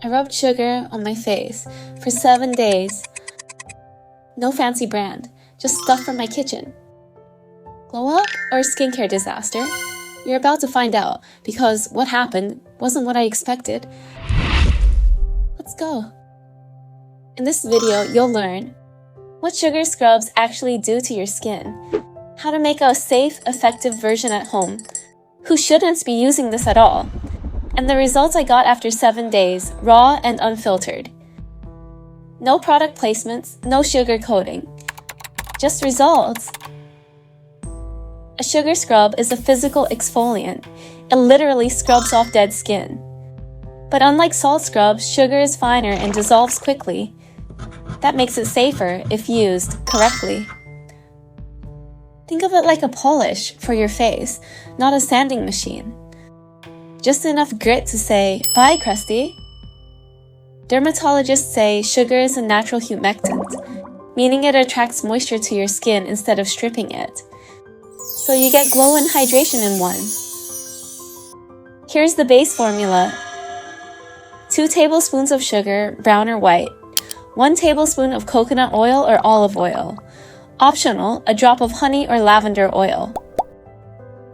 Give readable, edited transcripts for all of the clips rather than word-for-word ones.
I rubbed sugar on my face for 7 days. No fancy brand, just stuff from my kitchen. Glow up or skincare disaster? You're about to find out, because what happened wasn't what I expected. Let's go. In this video, you'll learn what sugar scrubs actually do to your skin, how to make a safe, effective version at home, who shouldn't be using this at all, and the results I got after 7 days, raw and unfiltered. No product placements, no sugar coating, just results. A sugar scrub is a physical exfoliant. It literally scrubs off dead skin. But unlike salt scrubs, sugar is finer and dissolves quickly. That makes it safer if used correctly. Think of it like a polish for your face, not a sanding machine. Just enough grit to say, "Bye, crusty." Dermatologists say sugar is a natural humectant, meaning it attracts moisture to your skin instead of stripping it. So you get glow and hydration in one. Here's the base formula. 2 tablespoons of sugar, brown or white. 1 tablespoon of coconut oil or olive oil. Optional, a drop of honey or lavender oil.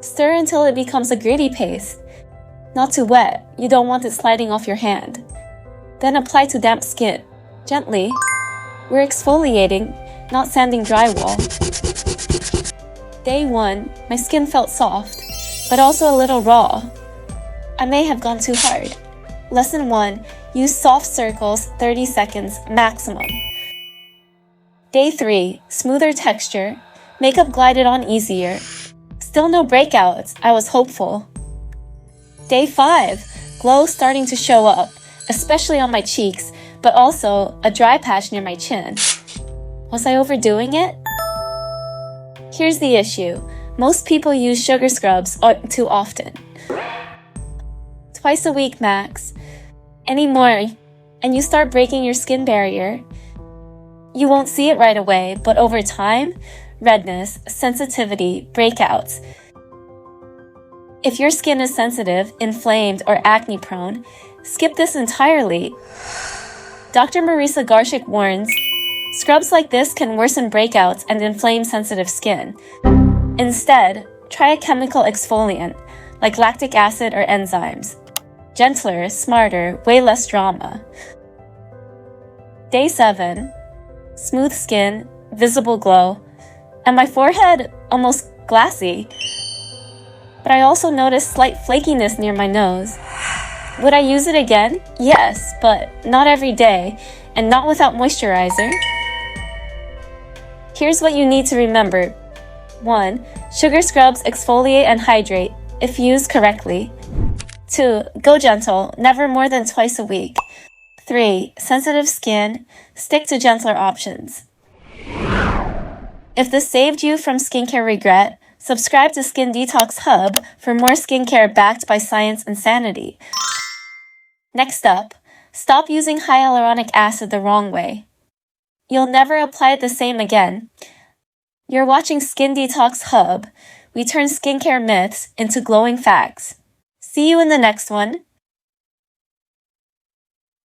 Stir until it becomes a gritty paste. Not too wet, you don't want it sliding off your hand. Then apply to damp skin, gently. We're exfoliating, not sanding drywall. Day 1, my skin felt soft, but also a little raw. I may have gone too hard. Lesson 1, use soft circles 30 seconds maximum. Day 3, smoother texture, makeup glided on easier. Still no breakouts, I was hopeful. Day 5, glow starting to show up, especially on my cheeks, but also a dry patch near my chin. Was I overdoing it? Here's the issue. Most people use sugar scrubs too often. Twice a week max. Any more, and you start breaking your skin barrier. You won't see it right away, but over time, redness, sensitivity, breakouts. If your skin is sensitive, inflamed, or acne prone, skip this entirely. Dr. Marisa Garshik warns, scrubs like this can worsen breakouts and inflame sensitive skin. Instead, try a chemical exfoliant, like lactic acid or enzymes. Gentler, smarter, way less drama. Day 7, smooth skin, visible glow, and my forehead almost glassy. But I also noticed slight flakiness near my nose. Would I use it again? Yes, but not every day, and not without moisturizer. Here's what you need to remember. 1. Sugar scrubs exfoliate and hydrate, if used correctly. 2. Go gentle, never more than twice a week. 3. Sensitive skin, stick to gentler options. If this saved you from skincare regret, subscribe to Skin Detox Hub for more skincare backed by science and sanity. Next up, stop using hyaluronic acid the wrong way. You'll never apply it the same again. You're watching Skin Detox Hub. We turn skincare myths into glowing facts. See you in the next one.